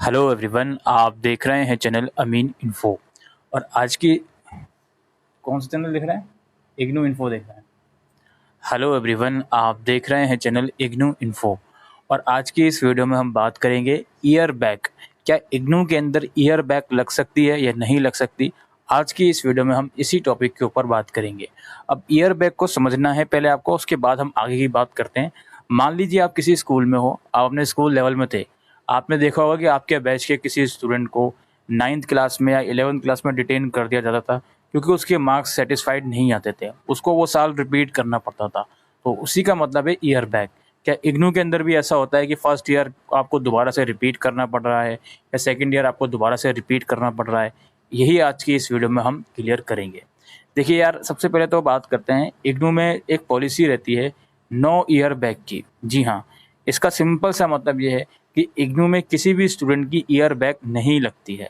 Hello everyone, आप देख रहे हैं चैनल अमीन इन्फो। और आज की कौन सा चैनल देख रहे हैं? इग्नू इन्फो देख रहे हैं। हेलो एवरीवन, आप देख रहे हैं चैनल इग्नू इन्फो। और आज की इस वीडियो में हम बात करेंगे ईयर बैग। क्या इग्नू के अंदर ईयर बैग लग सकती है या नहीं लग सकती? आज की इस वीडियो में हम इसी टॉपिक के ऊपर बात करेंगे। अब ईयर बैग को समझना है पहले आपको, उसके बाद हम आगे की बात करते हैं। मान लीजिए आप किसी स्कूल में हो, आप अपने स्कूल लेवल में थे। आपने देखा होगा कि आपके बैच के किसी स्टूडेंट को 9th क्लास में या 11th क्लास में डिटेन कर दिया जाता था, क्योंकि उसके मार्क्स सेटिस्फाइड नहीं आते थे, उसको वो साल रिपीट करना पड़ता था। तो उसी का मतलब है ईयर बैक। क्या इग्नू के अंदर भी ऐसा होता है कि फर्स्ट ईयर आपको दोबारा से रिपीट करना पड़ रहा है या सेकंड ईयर आपको दोबारा से रिपीट करना पड़ रहा है? यही आज की इस वीडियो में हम क्लियर करेंगे। देखिए यार, सबसे पहले तो बात करते हैं, इग्नू में एक पॉलिसी रहती है नो ईयर बैक की। जी हाँ, इसका सिंपल सा मतलब ये है कि इग्नू में किसी भी स्टूडेंट की ईयर बैक नहीं लगती है।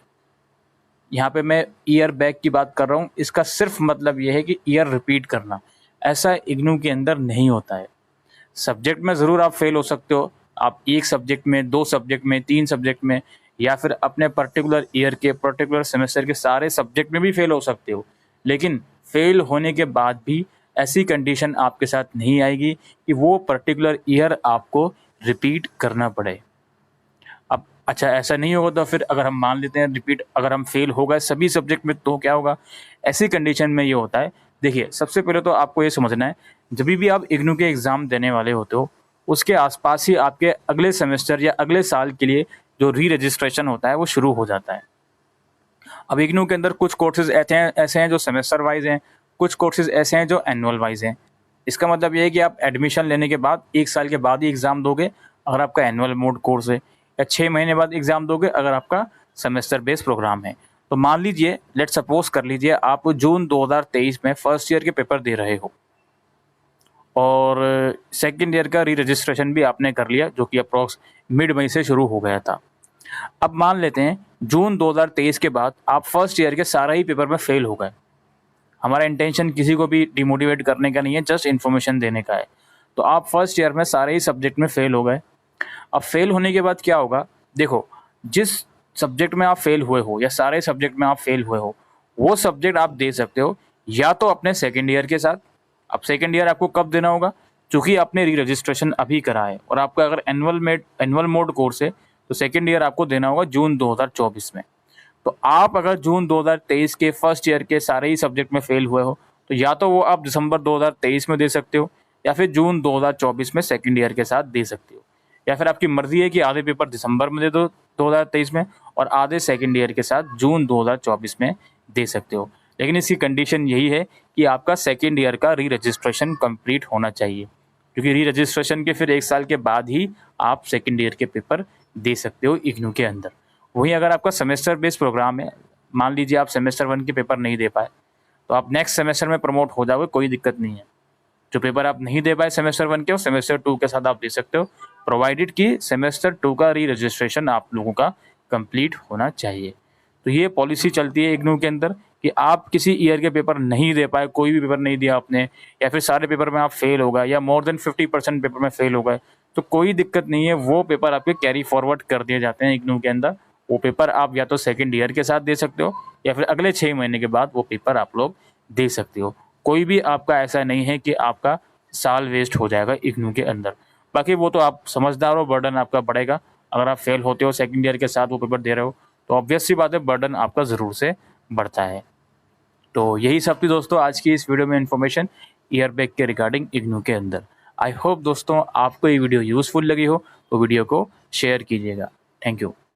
यहाँ पे मैं ईयर बैक की बात कर रहा हूँ, इसका सिर्फ मतलब ये है कि ईयर रिपीट करना। ऐसा इग्नू के अंदर नहीं होता है। सब्जेक्ट में ज़रूर आप फेल हो सकते हो, आप एक सब्जेक्ट में, दो सब्जेक्ट में, तीन सब्जेक्ट में, या फिर अपने पर्टिकुलर ईयर के पर्टिकुलर सेमेस्टर के सारे सब्जेक्ट में भी फेल हो सकते हो। लेकिन फेल होने के बाद भी ऐसी कंडीशन आपके साथ नहीं आएगी कि वो पर्टिकुलर ईयर आपको रिपीट करना पड़े। अब अच्छा, ऐसा नहीं होगा तो फिर अगर हम मान लेते हैं रिपीट, अगर हम फेल हो गए सभी सब्जेक्ट में तो क्या होगा? ऐसी कंडीशन में ये होता है। देखिए, सबसे पहले तो आपको ये समझना है, जब भी आप इग्नू के एग्ज़ाम देने वाले होते हो, उसके आसपास ही आपके अगले सेमेस्टर या अगले साल के लिए जो री रजिस्ट्रेशन होता है वो शुरू हो जाता है। अब इग्नू के अंदर कुछ कोर्सेज ऐसे हैं जो सेमेस्टर वाइज हैं, कुछ कोर्सेज ऐसे हैं जो एनुअल वाइज हैं। इसका मतलब ये है कि आप एडमिशन लेने के बाद 1 साल के बाद ही एग्ज़ाम दोगे अगर आपका एनुअल मोड कोर्स है, या 6 महीने बाद एग्ज़ाम दोगे अगर आपका सेमेस्टर बेस्ड प्रोग्राम है। तो मान लीजिए, लेट सपोज कर लीजिए, आप जून 2023 में फर्स्ट ईयर के पेपर दे रहे हो और सेकेंड ईयर का री रजिस्ट्रेशन भी आपने कर लिया, जो कि अप्रॉक्स मिड मई से शुरू हो गया था। अब मान लेते हैं जून 2023 के बाद आप फर्स्ट ईयर के सारा ही पेपर में फेल हो गए। हमारा इंटेंशन किसी को भी डिमोटिवेट करने का नहीं है, जस्ट इन्फॉर्मेशन देने का है। तो आप फर्स्ट ईयर में सारे ही सब्जेक्ट में फेल हो गए। अब फेल होने के बाद क्या होगा? देखो, जिस सब्जेक्ट में आप फेल हुए हो या सारे सब्जेक्ट में आप फेल हुए हो, वो सब्जेक्ट आप दे सकते हो या तो अपने सेकेंड ईयर के साथ। अब सेकेंड ईयर आपको कब देना होगा? चूंकि आपने री रजिस्ट्रेशन अभी करा है और आपका अगर एनुअल मोड कोर्स है तो सेकेंड ईयर आपको देना होगा जून 2024 में। तो आप अगर जून 2023 के फर्स्ट ईयर के सारे ही सब्जेक्ट में फेल हुए हो, तो या तो वो आप दिसंबर 2023 में दे सकते हो या फिर जून 2024 में सेकेंड ईयर के साथ दे सकते हो। या फिर आपकी मर्जी है कि आधे पेपर दिसंबर में दे दो 2023 में और आधे सेकेंड ईयर के साथ जून 2024 में दे सकते हो। लेकिन इसकी कंडीशन यही है कि आपका सेकेंड ईयर का री रजिस्ट्रेशन कंप्लीट होना चाहिए, क्योंकि री रजिस्ट्रेशन के फिर 1 साल के बाद ही आप सेकेंड ईयर के पेपर दे सकते हो इग्नू के अंदर। वहीं अगर आपका सेमेस्टर बेस्ड प्रोग्राम है, मान लीजिए आप सेमेस्टर 1 के पेपर नहीं दे पाए, तो आप नेक्स्ट सेमेस्टर में प्रमोट हो जाओगे, कोई दिक्कत नहीं है। जो पेपर आप नहीं दे पाए सेमेस्टर 1 के, और सेमेस्टर 2 के साथ आप दे सकते हो, प्रोवाइडेड कि सेमेस्टर 2 का री रजिस्ट्रेशन आप लोगों का कंप्लीट होना चाहिए। तो ये पॉलिसी चलती है इग्नू के अंदर कि आप किसी ईयर के पेपर नहीं दे पाए, कोई भी पेपर नहीं दिया आपने, या फिर सारे पेपर में आप फेल हो गए या मोर देन 50% पेपर में फेल हो गए, तो कोई दिक्कत नहीं है, वो पेपर आपके कैरी फॉरवर्ड कर दिए जाते हैं इग्नू के अंदर। वो पेपर आप या तो सेकेंड ईयर के साथ दे सकते हो या फिर अगले 6 महीने के बाद वो पेपर आप लोग दे सकते हो। कोई भी आपका ऐसा नहीं है कि आपका साल वेस्ट हो जाएगा इग्नू के अंदर। बाकी वो तो आप समझदार हो, बर्डन आपका बढ़ेगा। अगर आप फेल होते हो सेकेंड ईयर के साथ वो पेपर दे रहे हो, तो ऑब्वियस सी बात है, बर्डन आपका ज़रूर से बढ़ता है। तो यही सब थी दोस्तों आज की इस वीडियो में इन्फॉर्मेशन ईयर बैग के रिगार्डिंग इग्नू के अंदर। आई होप दोस्तों आपको ये वीडियो यूज़फुल लगी हो, तो वीडियो को शेयर कीजिएगा। Thank you.